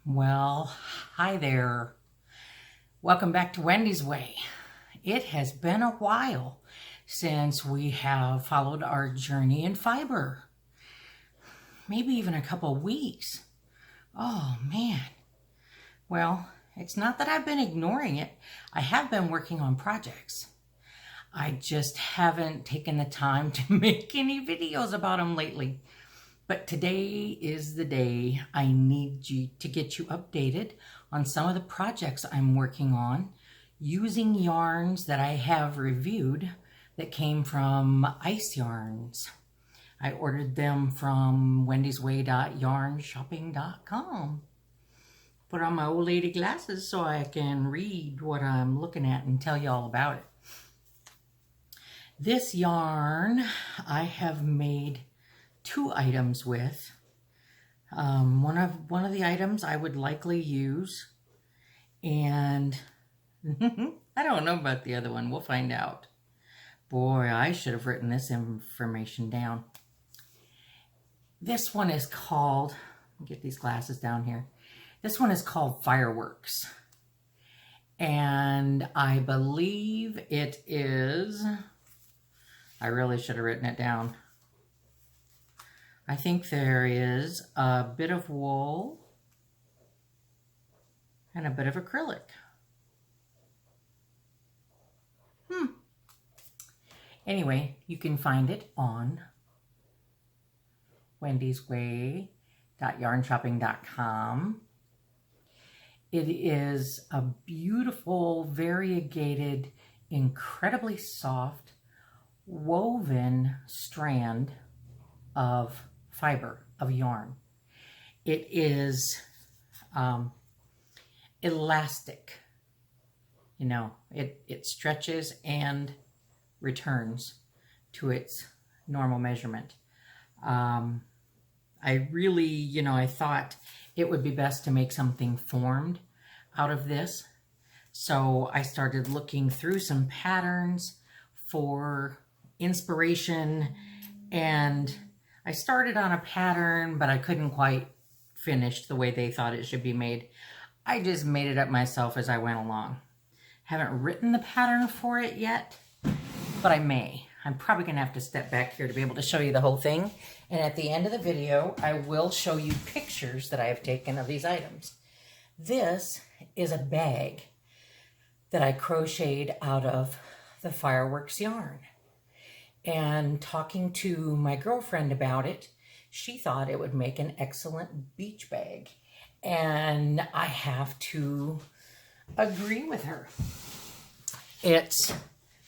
Well, hi there. Welcome back to Wendy's Way. It has been a while since we have followed our journey in fiber. Maybe even a couple weeks. Oh man. Well, it's not that I've been ignoring it. I have been working on projects. I just haven't taken the time to make any videos about them lately. But today is the day I need you to get you updated on some of the projects I'm working on using yarns that I have reviewed that came from Ice Yarns. I ordered them from wendysway.yarnshopping.com. Put on my old lady glasses so I can read what I'm looking at and tell you all about it. This yarn I have made 2 items with. One of the items I would likely use, and I don't know about the other one. We'll find out. Boy, I should have written this information down. This one is called, get these glasses down here. This one is called Fireworks. And I believe it is, I really should have written it down. I think there is a bit of wool and a bit of acrylic. Anyway, you can find it on wendysway.yarnshopping.com. It is a beautiful, variegated, incredibly soft, woven strand of fiber, of yarn. It is elastic. You know, it stretches and returns to its normal measurement. I really, I thought it would be best to make something formed out of this. So I started looking through some patterns for inspiration, and I started on a pattern, but I couldn't quite finish the way they thought it should be made. I just made it up myself as I went along. Haven't written the pattern for it yet, but I may. I'm probably gonna have to step back here to be able to show you the whole thing. And at the end of the video, I will show you pictures that I have taken of these items. This is a bag that I crocheted out of the Fireworks yarn. And talking to my girlfriend about it, she thought it would make an excellent beach bag. And I have to agree with her. It's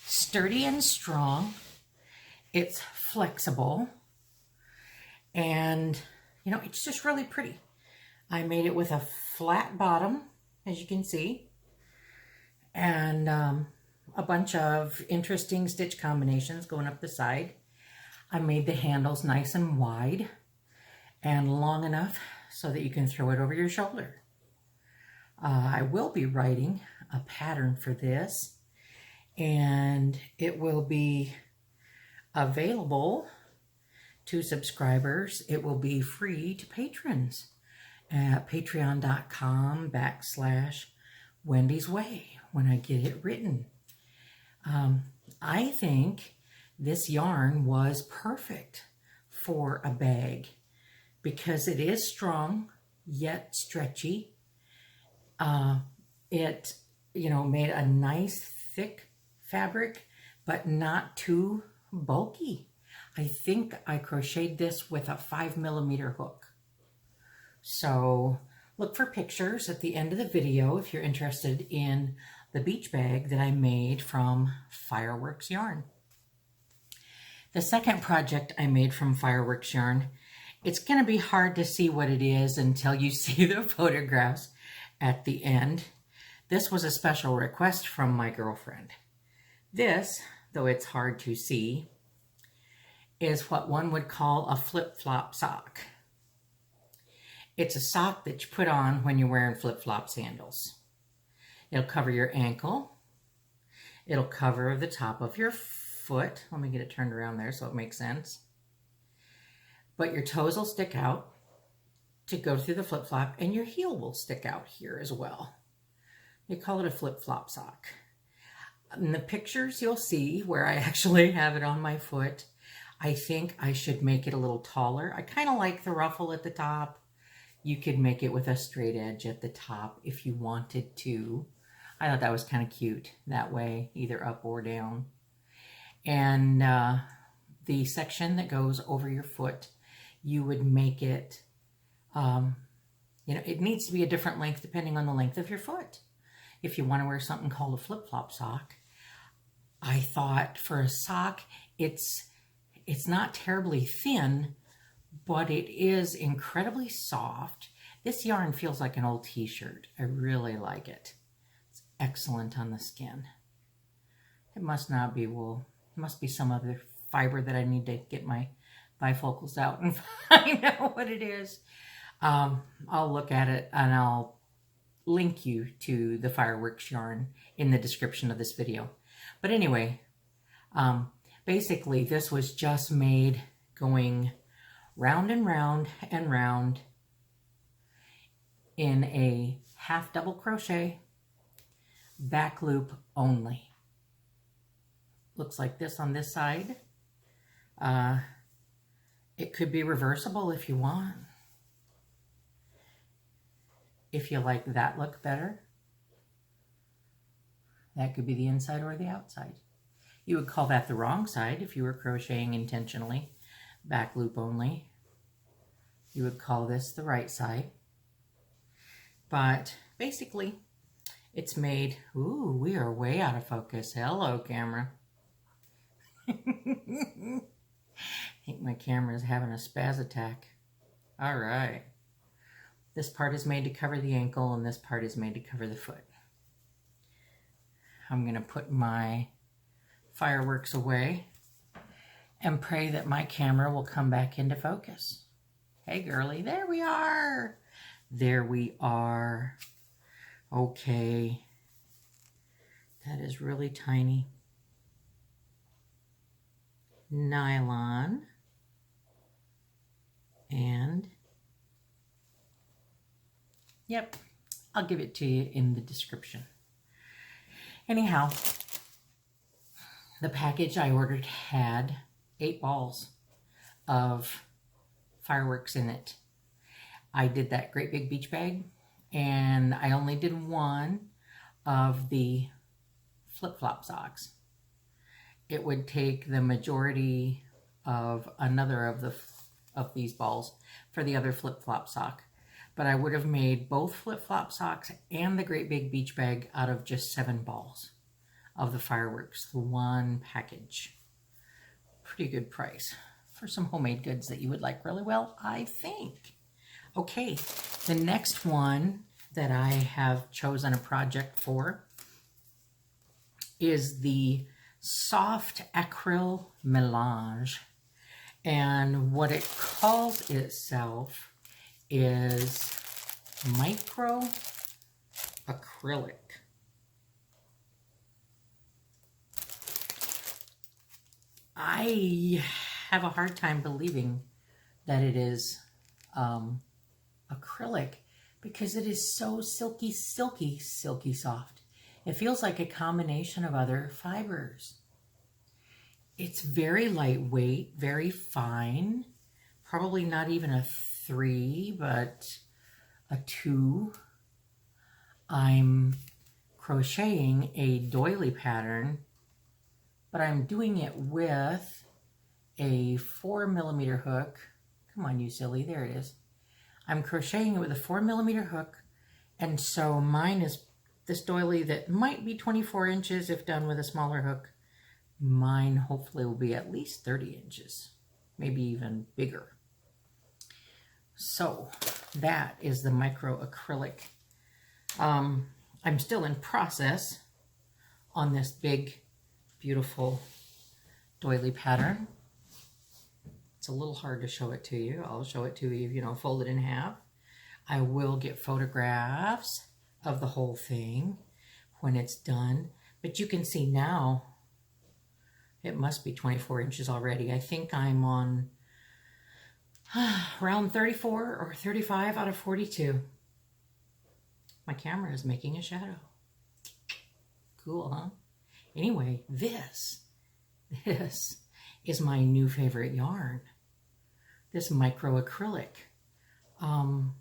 sturdy and strong. It's flexible. And, it's just really pretty. I made it with a flat bottom, as you can see. And a bunch of interesting stitch combinations going up the side. I made the handles nice and wide and long enough so that you can throw it over your shoulder. I will be writing a pattern for this, and it will be available to subscribers. It will be free to patrons at patreon.com/Wendy's Way when I get it written. I think this yarn was perfect for a bag because it is strong yet stretchy. It, made a nice thick fabric, but not too bulky. I think I crocheted this with a 5mm hook. So look for pictures at the end of the video if you're interested in the beach bag that I made from Fireworks yarn. The second project I made from Fireworks yarn, it's going to be hard to see what it is until you see the photographs at the end. This was a special request from my girlfriend. This, though it's hard to see, is what one would call a flip-flop sock. It's a sock that you put on when you're wearing flip-flop sandals. It'll cover your ankle. It'll cover the top of your foot. Let me get it turned around there so it makes sense. But your toes will stick out. to go through the flip-flop, and your heel will stick out here as well. They call it a flip-flop sock. In the pictures you'll see where I actually have it on my foot. I think I should make it a little taller. I kind of like the ruffle at the top. You could make it with a straight edge at the top if you wanted to. I thought that was kind of cute that way, either up or down. And the section that goes over your foot, you would make it, it needs to be a different length depending on the length of your foot. If you want to wear something called a flip-flop sock, I thought for a sock, it's not terribly thin, but it is incredibly soft. This yarn feels like an old t-shirt. I really like it. It's excellent on the skin. It must not be wool. It must be some other fiber that I need to get my bifocals out and find out what it is. I'll look at it and I'll link you to the fireworks yarn in the description of this video. But anyway, basically this was just made going round and round and round in a half double crochet back loop only. Looks like this on this side. It could be reversible if you want. If you like that look better. That could be the inside or the outside. You would call that the wrong side if you were crocheting intentionally, back loop only. You would call this the right side. But basically, it's made, ooh, we are way out of focus. Hello, camera. I think my camera is having a spaz attack. All right. This part is made to cover the ankle and this part is made to cover the foot. I'm going to put my fireworks away and pray that my camera will come back into focus. Hey, girly, there we are. There we are. Okay. That is really tiny. Nylon. And, yep, I'll give it to you in the description. Anyhow, the package I ordered had 8 balls of fireworks in it. I did that great big beach bag, and I only did one of the flip-flop socks. It would take the majority of another of these balls for the other flip-flop sock. But I would have made both flip-flop socks and the great big beach bag out of just 7 balls of the fireworks, the one package. Pretty good price for some homemade goods that you would like really well, I think. Okay, the next one that I have chosen a project for is the Soft Acrylic Melange. And what it calls itself is micro acrylic. I have a hard time believing that it is acrylic because it is so silky, silky, silky soft. It feels like a combination of other fibers. It's very lightweight, very fine, probably not even a 3, but a 2. I'm crocheting a doily pattern, but I'm doing it with a 4mm hook. Come on, you silly, there it is. I'm crocheting it with a 4mm hook, and so mine is this doily that might be 24 inches if done with a smaller hook. Mine hopefully will be at least 30 inches, maybe even bigger. So that is the micro acrylic. I'm still in process on this big, beautiful doily pattern. It's a little hard to show it to you. I'll show it to you, fold it in half. I will get photographs of the whole thing when it's done. But you can see now, it must be 24 inches already. I think I'm on Round 34 or 35 out of 42. My camera is making a shadow. Cool, huh? Anyway, this is my new favorite yarn. This micro acrylic. I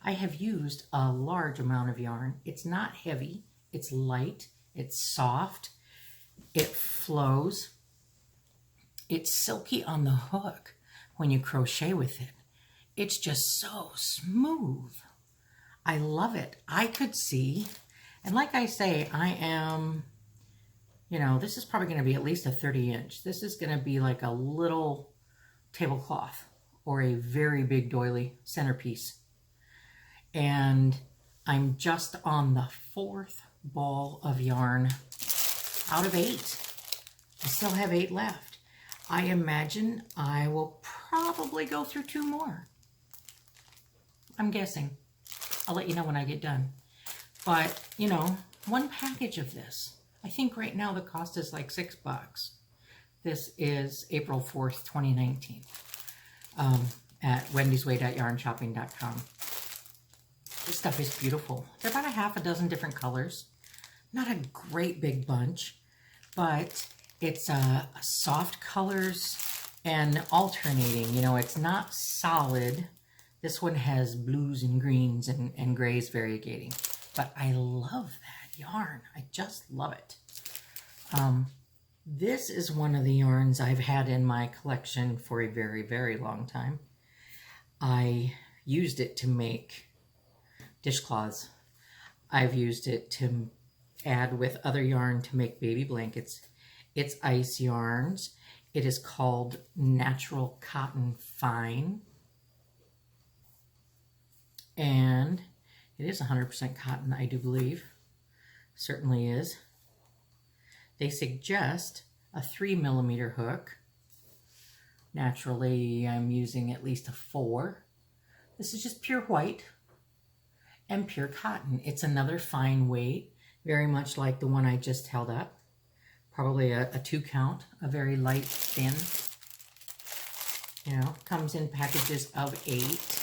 have used a large amount of yarn. It's not heavy, it's light, it's soft, it flows. It's silky on the hook when you crochet with it. It's just so smooth. I love it. I could see, and like I say, I am, you know, this is probably going to be at least a 30-inch. This is going to be like a little tablecloth or a very big doily centerpiece. And I'm just on the 4th ball of yarn out of 8. I still have 8 left. I imagine I will probably go through 2 more. I'm guessing. I'll let you know when I get done. But, you know, 1 package of this. I think right now the cost is like $6. This is April 4th, 2019 at wendysway.yarnshopping.com. This stuff is beautiful. They're about a half a dozen different colors. Not a great big bunch, but it's soft colors and alternating. You know, it's not solid. This one has blues and greens and grays variegating. But I love that yarn. I just love it. This is one of the yarns I've had in my collection for a very, very long time. I used it to make dishcloths. I've used it to add with other yarn to make baby blankets. It's ice yarns. It is called Natural Cotton Fine. And it is 100% cotton, I do believe. Certainly is. They suggest a 3mm hook. Naturally, I'm using at least a 4. This is just pure white and pure cotton. It's another fine weight, very much like the one I just held up. Probably a 2 count, a very light, thin. You know, comes in packages of 8.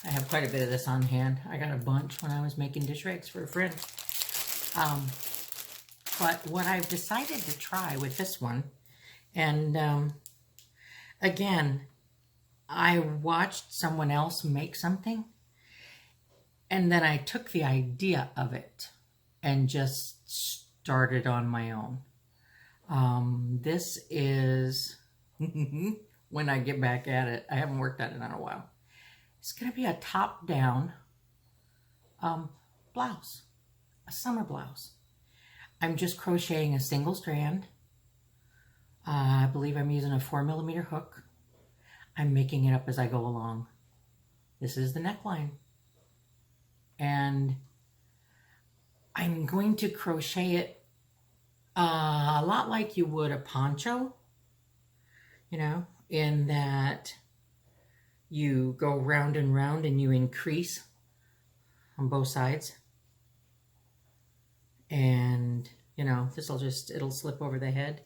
I have quite a bit of this on hand. I got a bunch when I was making dish rags for a friend. But what I've decided to try with this one, and again, I watched someone else make something, and then I took the idea of it and just started on my own. This is, when I get back at it, I haven't worked at it in a while. It's going to be a top-down blouse, a summer blouse. I'm just crocheting a single strand. I believe I'm using a 4mm hook. I'm making it up as I go along. This is the neckline. And I'm going to crochet it a lot like you would a poncho, you know, in that you go round and round and you increase on both sides. And, you know, it'll slip over the head.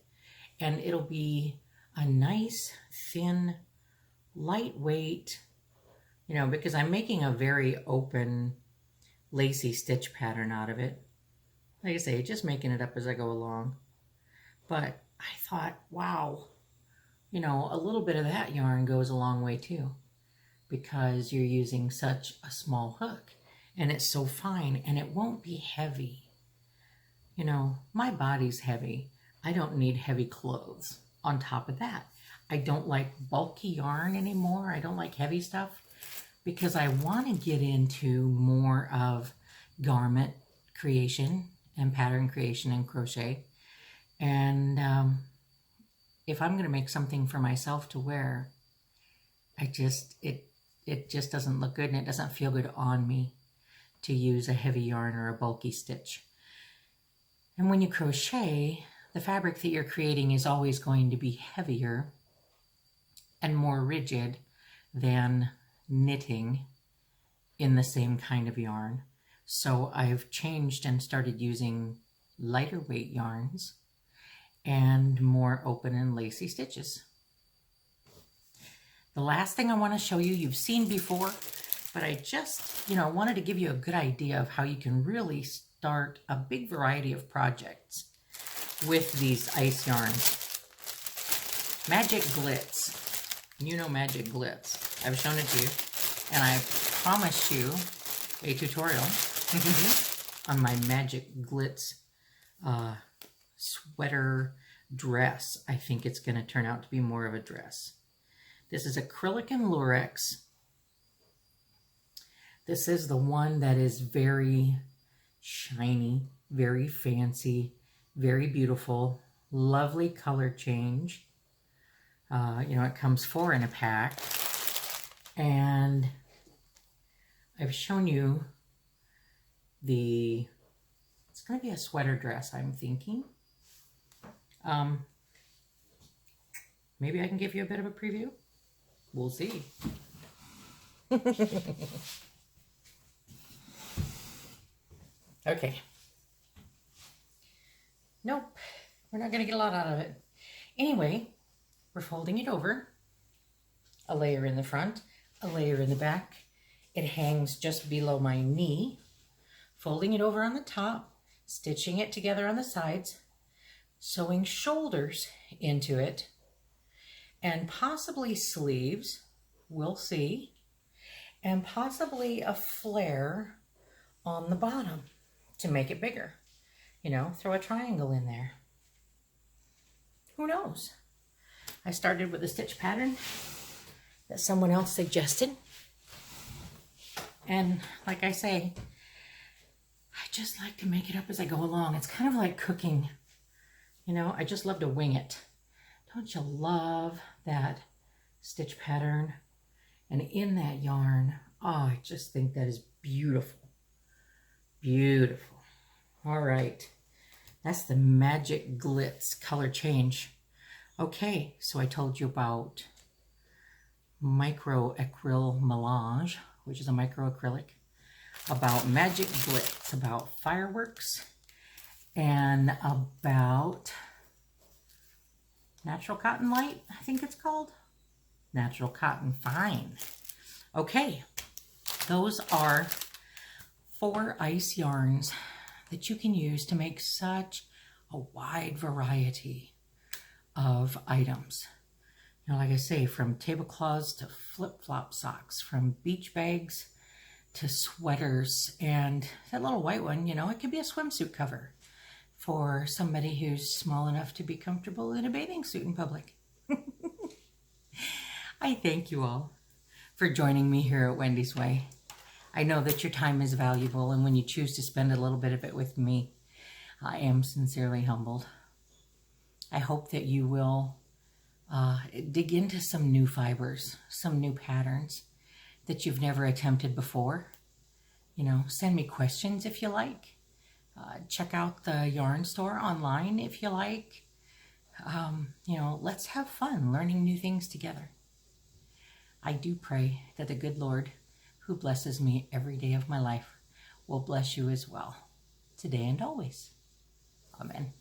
And it'll be a nice, thin, lightweight, you know, because I'm making a very open, lacy stitch pattern out of it. Like I say, just making it up as I go along. But I thought, wow, you know, a little bit of that yarn goes a long way too, because you're using such a small hook and it's so fine and it won't be heavy. You know, my body's heavy. I don't need heavy clothes. On top of that, I don't like bulky yarn anymore. I don't like heavy stuff because I want to get into more of garment creation and pattern creation and crochet. And if I'm going to make something for myself to wear, it just doesn't look good and it doesn't feel good on me to use a heavy yarn or a bulky stitch. And when you crochet, the fabric that you're creating is always going to be heavier and more rigid than knitting in the same kind of yarn. So I've changed and started using lighter weight yarns and more open and lacy stitches. The last thing I want to show you, you've seen before, but I just, wanted to give you a good idea of how you can really start a big variety of projects with these ice yarns. Magic Glitz. You know Magic Glitz. I've shown it to you, and I promised you a tutorial on my Magic Glitz sweater dress. I think it's going to turn out to be more of a dress. This is acrylic and lurex. This is the one that is very shiny, very fancy, very beautiful, lovely color change. It comes 4 in a pack. And I've shown you it's going to be a sweater dress, I'm thinking. Maybe I can give you a bit of a preview. We'll see. Okay. Nope, we're not going to get a lot out of it. Anyway, we're folding it over. A layer in the front, a layer in the back. It hangs just below my knee. Folding it over on the top, stitching it together on the sides, sewing shoulders into it, and possibly sleeves, we'll see, and possibly a flare on the bottom to make it bigger. Throw a triangle in there. Who knows? I started with a stitch pattern that someone else suggested. And like I say, I just like to make it up as I go along. It's kind of like cooking. I just love to wing it. Don't you love that stitch pattern? And in that yarn, oh, I just think that is beautiful. Beautiful. All right. That's the Magic Glitz color change. Okay, so I told you about micro acryl melange, which is a micro acrylic, about Magic Glitz, about fireworks, and about Natural Cotton Light, I think it's called. Natural Cotton Fine. Okay, those are 4 ice yarns that you can use to make such a wide variety of items. Like I say, from tablecloths to flip-flop socks, from beach bags to sweaters, and that little white one, it could be a swimsuit cover for somebody who's small enough to be comfortable in a bathing suit in public. I thank you all for joining me here at Wendy's Way. I know that your time is valuable, and when you choose to spend a little bit of it with me, I am sincerely humbled. I hope that you will dig into some new fibers, some new patterns that you've never attempted before. Send me questions if you like. Check out the yarn store online if you like. Let's have fun learning new things together. I do pray that the good Lord, who blesses me every day of my life, will bless you as well, today and always. Amen.